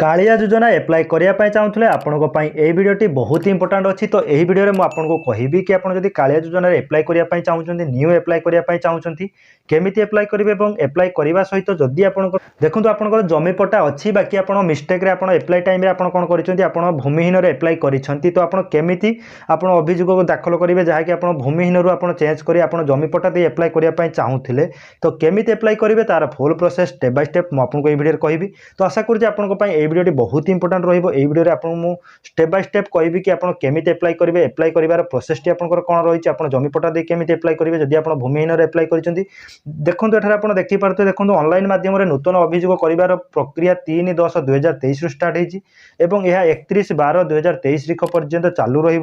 कालिया योजना एप्लाय करने चाहूँगे आपण भिडियोटी बहुत इंपोर्टाट अच्छी। तो यही भिडियो में आपको कहबी कि आप कालिया योजना एप्लाय करने चाहूँगी न्यू एप्लाय करने चाहूँगी केमी एप्लाय करेंगे एप्लाय करने सहित जदि आप देखो आप जमी पट्टा अच्छी बाकी आप मिस्टेक आप एप्लाय टाइम आप कौन कर भूमिहीन एप्लाय कर तो आपमी आप अभियोग दाखल करेंगे जहाँकि आप भूमिहीन आप चेंज कर आप जमी पट्टा दे एप्लाय करने चाहूँगे तो केमी एप्लाय करेंगे तार full process step by step मुझे ये भिडियो कहबी। तो आशा करुँच आप भिडियोटी बहुत इंपोर्टाट रही भिडियो आपको स्टेप बाय स्टेप कहबी कि आप केमी एप्लाय करेंगे एप्लाय कर प्रोसेसटी आपंकर कौन रही है जमी पट्टा दे केमी एप्लाय करेंगे जदि आप भूमिहीन एप्लाय कर देखो ये देखिए देखो ऑनलाइन माध्यम नूतन अभियोग कर प्रक्रिया 3/10/2023 स्टार्ट होती 31/12/2023 पर्यंत चालू रही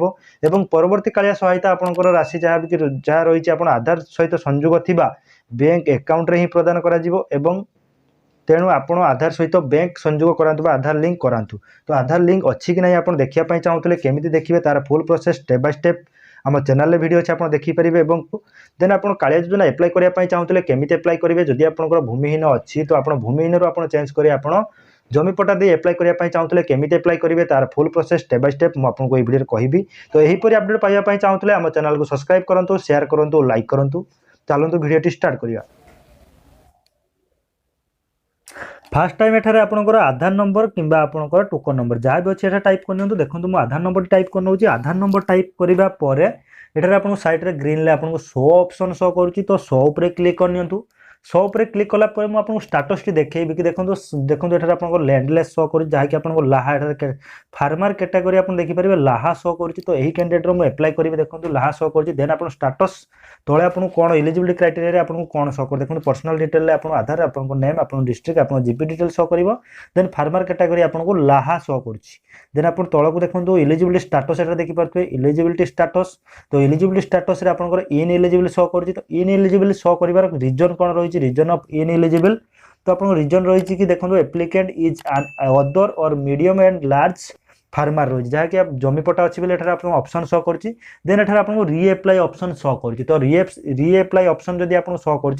परवर्ती कालिया सहायता आपंकर राशि जहाँ रही है आधार सहित संयोग थी बैंक अकाउंट ही प्रदान कर तेणु आपण आधार सहित बैंक संयोग करातु आधार लिंक करातु। तो आधार लिंक अच्छी कि नहीं आप देखा चाहूँगे केमी देखिए तार full process step by step आम चैनल वीडियो अच्छे आप देखिपारे। देन आप कालिया योजना एप्लाय करने चाहूँगे केमी एप्लाय करेंगे जदि आप भूमिहीन अच्छी तो आप भूमिहीन आप चेंज कर आप जमी पट्टा दे एप्लाय करने चाहूँगे केमी एप्लाय करेंगे तार full process step by step मुझे ये वीडियो कहबी। तो यहीपरि अपडेट पाइबा चाहूँगे आम चैनल को सब्सक्राइब करूँ शेयर करूँ लाइक करूँ। चलतु वीडियोटी स्टार्ट करिया। फास्ट टाइम एठारे आपनकर आधार नंबर किंबा आपनकर टोकन नंबर जहाँ भी अच्छे टाइप करनी देखो मुझे आधार नंबर टाइप कर आधार नंबर टाइप करने पर एठारे आपन साइड रे ग्रीन आपको शो ऑप्शन शो करुच्ची तो शो उपरे क्लिक करनियंतु। शो उपरे क्लिक कला पर मु आपको स्टेटस टी देखैबी कि देखो देखो एठारे आपनको लैंडलेस शो करू जहाँ कि आपको लाहा एठारे फार्मर कैटेगरी आप देखि परिबे लाहा शो करुच्ची तो यही कैंडिडेट रो मु अप्लाई करिवे देखो लाहा शो करुच्ची। देन आपन स्टेटस तळे आपन कोन एलिजिबिलिटी क्राइटेरिया आपन कोन शो कर देखो पर्सनल डिटेल रे आपन आधार आपन नेम आपन डिस्ट्रिक्ट आपन जीपी डिटेल शो करिवो। देन फार्मर कैटेगरी आपन लाहा शो करुच्ची। देन आपन तळको देखो एलिजिबिलिटी स्टेटस एटा देखि परथुवे एलिजिबिलिटी स्टेटस तो एलिजिबिलिटी स्टेटस रे आपन इन एलिजिबल शो करुच्ची तो इन एलिजिबल शो करिवार रीजन कोन रही रीजन ऑफ इन एलिजिबल तो आपन रीजन रही कि देखो एप्लिकेंट इज एन अदर और मीडियम एंड लार्ज फार्मर रही जहाँ कि आप जमी पट्टा अच्छी बोले आप ऑप्शन शो कर देन एठार आपको रीएप्लाय ऑप्शन शो कर तो रीएप्लाय ऑप्शन जदि आप शो कर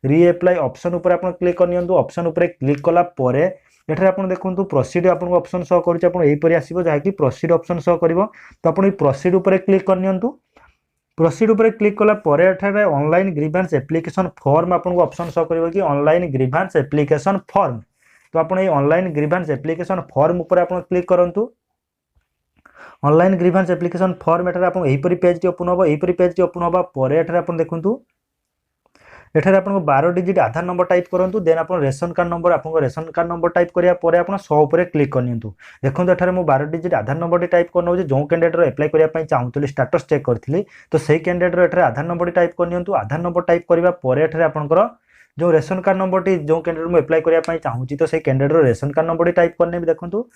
रीएप्लाय ऑप्शन ऊपर आप क्लिक करनियंतु। ऑप्शन ऊपर क्लिक कला परे एठार आप देखो प्रोसीड आपको ऑप्शन शो कर आसो जहाँकि प्रोसीड ऑप्शन शो कर तो आप प्रोसीड ऊपर क्लिक करनियंतु। प्रोसीड ऊपर क्लिक कला परे एठारे ऑनलाइन ग्रीवेंस एप्लिकेशन फॉर्म आपको ऑप्शन शो कर कि ऑनलाइन ग्रीवेंस एप्लिकेशन फॉर्म तो आप ऑनलाइन ग्रीवेंस एप्लिकेशन फॉर्म ऊपर आप क्लिक करंतु। ऑनलाइन ग्रीवेंस एप्लिकेशन फॉर्म एठारे आप एहीपरि पेज टी ओपन होबो एहीपरि पेज टी ओपन होबा परे एठारे आप देखंतु एठारे आपन 12 डिजिट आधार नंबर टाइप करंतु। देन आपन रेशन कार्ड नंबर आपन रेशन कार्ड नंबर टाइप करिया परे आपन 100 ऊपर क्लिक करनियंतु। देखंतु एठारे मु 12 डिजिट आधार नंबर टी टाइप करनो जे जो कैंडिडेट रो अप्लाई करिया पई चाहूतली स्टेटस चेक करथिली तो सेही कैंडिडेट रो एठारे आधार नंबर टाइप करनियंतु। आधार नंबर टाइप करिवा परे एठारे आपनकर जो रेशन कार्ड नंबर टी जो कैंडिडेट में अप्लाई करने चाहूँगी तो से candidate ration card number type करने भी देखो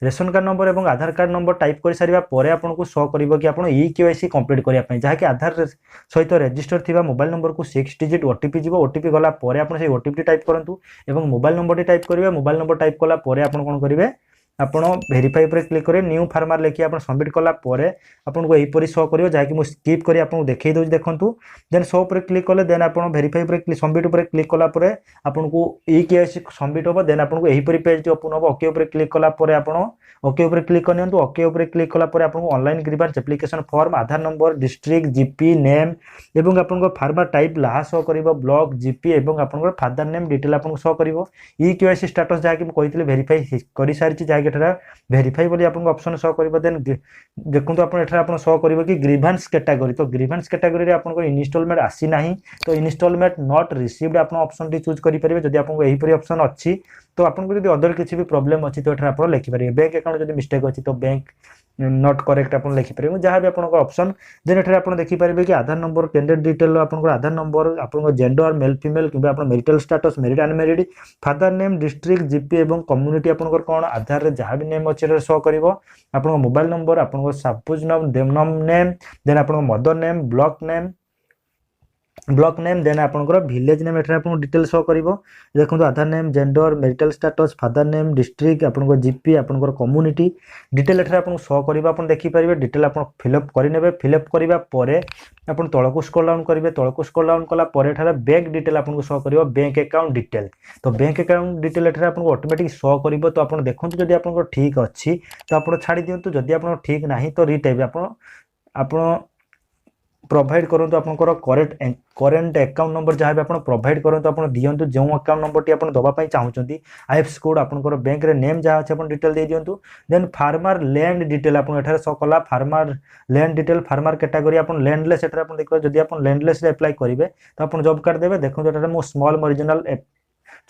रेशन कार्ड नंबर और आधार कार्ड नंबर टाइप कर सारा पर आपको शो कर कि आप केवाईसी कंप्लीट करने जहाँकि आधार सहित रजिस्टर थी मोबाइल नंबर को 6 डिजिट ओटीपी जीव ओटीपी गला आप ओटीपी टाइप करूँ और मोबाइल नंबर टाइप करेंगे मोबाइल नंबर टाइप कला आप कौन करेंगे आपण वेरीफाई पर क्लिक करें न्यू फार्मर लिखिए आप सबमिट कला आपको यहीपरि शो कर जहाँकि मुझे स्किप कर आपको देखई दूसरी देखूँ। देन शो पर क्लिक कले देन आप वेरीफाई पर सबमिट पर क्लिक कला आपको ई केवाईसी सबमिट हम देन आपको यहीपरि पेज ओपन हम ओके ऊपर क्लिक कला आप ओके ऊपर क्लिक करनी ओके ऊपर क्लिक कला आपको ऑनलाइन ग्रीवेंस एप्लिकेशन फॉर्म आधार नंबर डिस्ट्रिक्ट जीपी नेम एवं आपको फार्मर टाइप लाहा शो कर ब्लॉक जीपी और आपको फादर नेम डिटेल आपको शो कर ई केवाईसी स्टेटस जहाँकि मुझे वेरीफाई कर सारी जहाँकि वेरीफाई बोली आपको ऑप्शन शो कर देन देखो आप शो कर कि ग्रीवेंस कैटेगरी तो ग्रीवेंस कैटेगरी आपको इनस्टॉलमेंट आसी ना तो इनस्टॉलमेंट नॉट रिसीव्ड आप ऑप्शन टी चूज करेंगे जब आपको यहीपरि ऑप्शन अच्छी तो आपको जब अदर किसी भी प्रॉब्लम अच्छी तो आप लिखिपारे बैंक अकाउंट जब मिस्टेक अच्छी तो बैंक नॉट करेक्ट आप लिखिपारे जहाँ भी आप ऑप्शन देन एठारे आप देखिपारे कि आधार नंबर कैंडिडेट डिटेल आपको आधार नंबर आपको जेंडर मेल फीमेल कि marital status married unmarried father name district GP और कम्युनिटी आपको कौन आधार रे जहाँ भी नेम अच्छे शो कर आपको मोबाइल नंबर आपको सपोज नेम देन आपको mother name block name block name then आपनकर विलेज नेम एठरे आपन डिटेल शो करिवो देखंतु Aadhaar name gender marital status father name district आपनकर जीपी आपनकर कम्युनिटी डिटेल एठरे आपन शो करिवो आपन देखि परिबे डिटेल आपन फिलअप करि नेबे फिलअप करिवा परे आपन तळको स्क्रॉल डाउन करिवे तळको स्क्रॉल डाउन कला परे एठरे बैंक डिटेल आपन शो करिवो बैंक अकाउंट डिटेल तो बैंक अकाउंट डिटेल एठरे आपन ऑटोमेटिक शो करिवो तो आपन देखंतु जदि आपन ठीक अछि तो आपन छाडी दियंतु जदि आपन ठीक नाही तो रीटाइप आपन प्रोवाइड करंतु आपनकर करेंट अकाउंट नंबर जहाँ भी आपन प्रोवाइड करंतु आपन दियंतु जो अकाउंट नंबर टी आपन दबा पई चाहउचंती आईएफएससी कोड आपनकर बैंक रे नेम जहाँ अछि आपन डिटेल दे दियंतु देन फार्मर लैंड डिटेल आपन एठारे सो कला farmer land detail farmer category आपन लैंडलेस एठारे आपन देखो जदि आपन लैंडलेस रे अप्लाई करिवे तो आपन जॉब कार्ड देबे देखो एठारे मो स्मॉल ओरिजिनल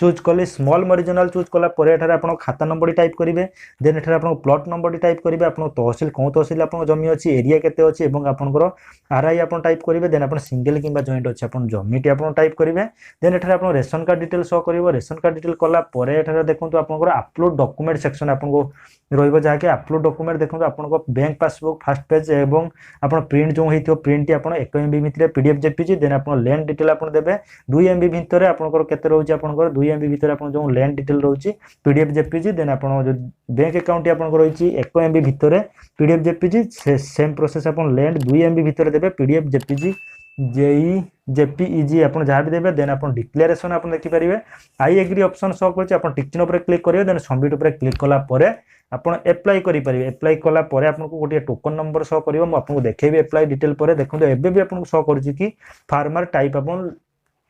चूज कले स्मॉल ओरिजिनल चूज कला परे एठारे आपन खाता नंबर टाइप करिवे देन एठारे आपन प्लॉट नंबर टाइप करिवे आपन तहसील कोन तहसील आपन जमी अछि एरिया केते अछि एवं आपनकर आरआई आपन टाइप करिवे देन आपन सिंगल किबा जॉइंट अछि आपन जमीटी आपन टाइप करिवे देन एठारे आपन रेशन कार्ड डिटेल शो करिवो रेशन कार्ड डिटेल कला परे एठारे देखंतु आपनकर अपलोड डॉक्यूमेंट सेक्शन आपन को रहइबो जाके अपलोड डॉक्यूमेंट देखंतु आपन को बैंक पासबुक फर्स्ट पेज एवं आपन प्रिंट जो हेतियो प्रिंट आपन 1 एमबी भितरे पीडीएफ जेपीजी देन आपन लैंड डिटेल आपन देबे 2 एमबी भितरे आपनकर केते रहउची आपनकर 2 एमबी भितरे आपन जो लैंड डिटेल रहउची पीडीएफ जेपीजी देन आपन जो बैंक अकाउंट आपनकर रहउची 1 एमबी भितरे पीडीएफ जेपीजी सेम प्रोसेस आपन लैंड 2 एमबी भितरे देबे पीडीएफ जेपीजी जेई जेपीईजी आपन जहाँ भी देबे देन आपन डिक्लेरेशन आपन देखि परिबे आई एग्री ऑप्शन शो करछि आपन टिक चिन्ह ऊपर क्लिक करिवे देन सबमिट ऊपर क्लिक कला परे आपन अप्लाई करि परिबे अप्लाई कला परे आपन को गोटे टोकन नंबर शो करिवो म आपन को देखेबे अप्लाई डिटेल परे देखंतु एबे भी आपन को शो करछि कि फार्मर टाइप आपन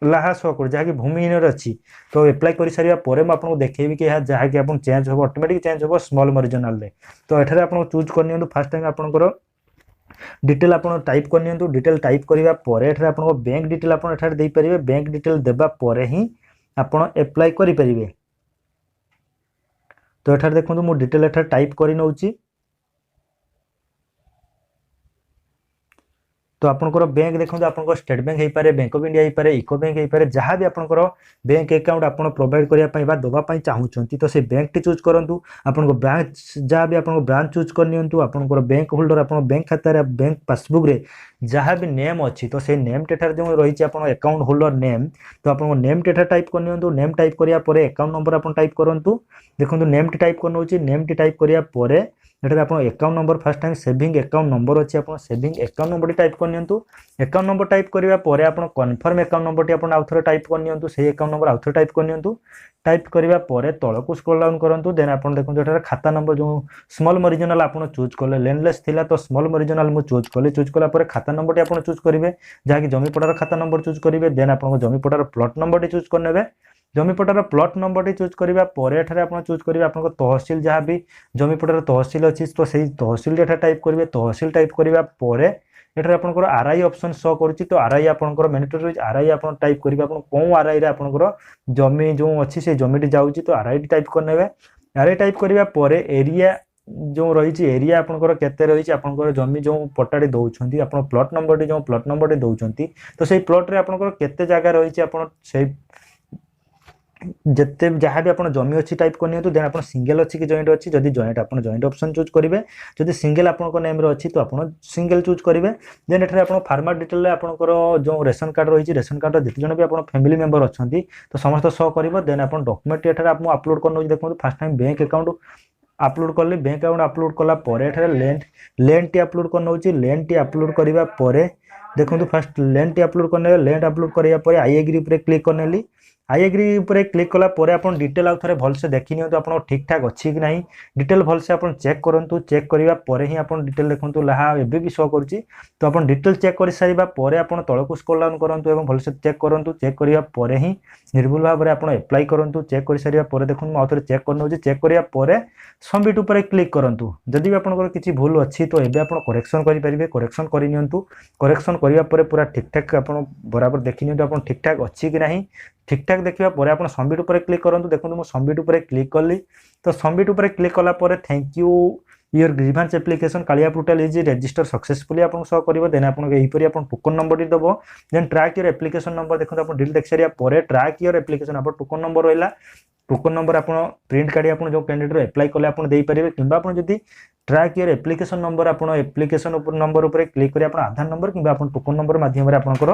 लाहा शो कर जहाँ की भूमिहीन अच्छी तो अप्लाई कर सारा पर आपको देखेबी कि जहाँ कि आप चेंज हो ऑटोमेटिक चेंज हो स्मॉल ओरिजिनल रे तो एठारे आप चूज कर फास्ट टाइम आपंकर डिटेल आप टाइप कर डिटेल टाइप करने पर आप बैंक डिटेल आप दे पारे बैंक डिटेल देबा परे ही आप अप्लाई करें तो एठारे देखो मु डिटेल एठारे टाइप कर नौची तो आपनकर बैंक देखो आपन स्टेट बैंक हो पारे बैंक ऑफ इंडिया हो पारे इको बैंक हो पारे जहाँ भी आपनकर बैंक अकाउंट आपन प्रोवाइड करने दवाई चाहूँगी तो से बैंक टी चूज करूँ आपन ब्रांच जहाँ भी आपन ब्रांच चूज करनी आपनकर बैंक होल्डर आप बैंक खाता बैंक पासबुक रे जहाँ भी नेम अच्छी तो से नेम टेठार जो रही आप अकाउंट होल्डर नेम तो आप नेम टेठार टाइप करनी नेम टाइप कराया अकाउंट नंबर आप टाइप करूँ देखो नेम टी टाइप कर नेम टी टाइप कराया एठारे आप account number fast time saving account number अच्छी आप सेविंग अकाउंट नंबर टाइप करनी अकाउंट नंबर टाइप करने पर आप कन्फर्म अकाउंट नंबर टी आउ थे टाइप करनी से अकाउंट नंबर आउ थे टाइप करनी टाइप करने पर तलक स्क्रॉल डाउन करूँ देन आप देखो ये खाता नंबर जो स्मॉल ओरिजिनल आप चूज कले लैंडलेस थिला तो स्मॉल ओरिजिनल मु चूज कला खाता नंबर टी आप चूज करेंगे जहाँकि जमीपटार खाता नंबर चूज करेंगे देन आप जमीपटार प्लॉट नंबर टी चूज करने जमीपटार प्लॉट नंबर टी चूज करने पर आप चूज करेंगे आप तहसील जहाँ भी जमीपटार तहसील अच्छी तो से तहसील टाइप करेंगे तहसील टाइप करने पर एठारे आपनकर आरआई ऑप्शन शो करुच्ची तो आरआई आपनकर मैंडेटरी आरआई आप टाइप करेंगे आप कौन आरआई आपनकर जमी जो अच्छी से जमी जाऊँगी तो आरआई टाइप करने आरआई टाइप करने पर एरिया जो रही एरिया आपनकर केते रही आपनकर जमी जो पट्टाटी दौरान आप प्लॉट नंबर जो प्लॉट नंबर दौरान तो से प्लॉट रे आपनकर केते जगह रही आप जिते जहाँ भी आप जमी अच्छी टाइप करनी देन आप सिंगल अच्छी कि जॉइंट अच्छी जदि जॉइंट आप जॉइंट ऑप्शन चूज करेंगे जदि सिंगल आप नेम अच्छी तो आप सिंगल चूज करेंगे देन एठारे आप फार्मर डिटेल आपंकर जो रेशन कार्ड रही रेशन कार्ड जिते जन भी आप फैमिली मेंबर अच्छा तो समस्त शो कर देन आप डॉक्यूमेंट एठारे आप अपलोड कर देखो fast time bank account upload कले बैंक अकाउंट अपलोड कला लैंड टी अपलोड कर लैंड टी अपलोड करने पर देखो फास्ट लैंड टी अपलोड करने लैंड अपलोड कराया आई एग्री पर क्लिक करने आई एग्री पर क्लिक कला पर आप डिटेल आउ थे भलसे देखी नि आप ठीक ठाक अच्छी कि नहीं डिटेल भलसे आप चेक करूँ चेक करने पर ही आप डिटेल देखो लाहा एबे भी शो करुच्ची तो आप डिटेल चेक कर सारा पर आप तलक स्क्रॉल डाउन करूँ और भलसे चेक करूँ चेक करने पर ही निर्भुल भाव में आप अप्लाई करूँ चेक कर सारा पर देखो मुझे चेक कर चेक कराया सबमिट उपर क्लिक करूँ जदि भी आपंकर किसी भूल अच्छी तो ये आप करेक्शन करेंगे करेक्शन करनी करेक्शन कराया पूरा ठीक ठाक आप बराबर देखी आप ठीक ठाक अच्छी कि नहीं ठीक ठाक देखा पर आप सबमिट उपर क्लिक करूँ देखो मुझे सबमिट उपर क्लिक कली तो सबमिट उपर क्लिक कला thank you your grievance application Kalia portal is register successfully आपको शो कर देन आप टोकन नंबर दब then track your application number देखो आप डिटेल देख सारा पर ट्रैक योर एप्लिकेशन आप टोकन नंबर रहा टोकन नंबर आप प्रिंट काढ़ी आप जो कैंडिडेट एप्लाई कले आप देपारे कि आप ट्रैक योर एप्लिकेशन नंबर आप एप्लिकेशन नंबर उपर क्लिक कर आधार नंबर कि टोकन नंबर माध्यम आपंकर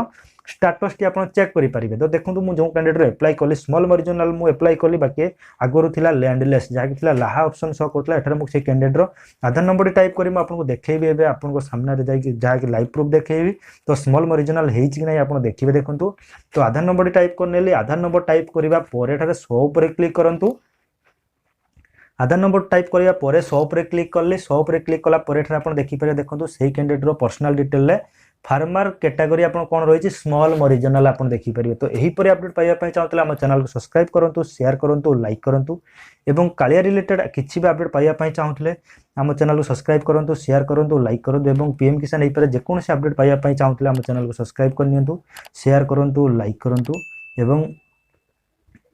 स्टाटस टी आप चेक करेंगे। तो देखो मुझे जो कैंडिडेट एप्लाई कली स्मॉल मरीजनाल मुझे एप्लाई कली बाकी आगुरी था लैंडलेस जहाँकि लाहा ऑप्शन शो करता है मुझे कैंडिडेट आधार नंबर टाइप करी आपको देखी आपको सामने जहाँकि लाइव प्रूफ देखी तो स्मॉल मरीजनाल कि नहीं आप देखिए। देखो तो आधार नंबर टाइप कर आधार नंबर टाइप करने शो पर क्लिक करूँ। आधार नंबर टाइप करिया परे शॉप रे क्लिक करले शॉप रे क्लिक कला परे आप देखिपारे। देखो से कैंडिडेट रो पर्सनल डिटेल रे फार्मर कैटेगरी आप कौन रही स्मॉल मरीजनाल आप देखिपारे। तो यही पर अपडेट पाइबा चाहते आम चैनल को सब्सक्राइब करूँ शेयर करूँ लाइक करूँ एवं कालिया रिलेटेड किसी भी अपडेट पाइबा चाहते आम चैनल को सब्सक्राइब करूँ शेयर करूँ लाइक करूँ एवं पीएम किसान हो पारे जेकोसी अपडेट पाइबा चाहते आम चैनल को सब्सक्राइब करनी शेयर करूँ लाइक करूँ एवं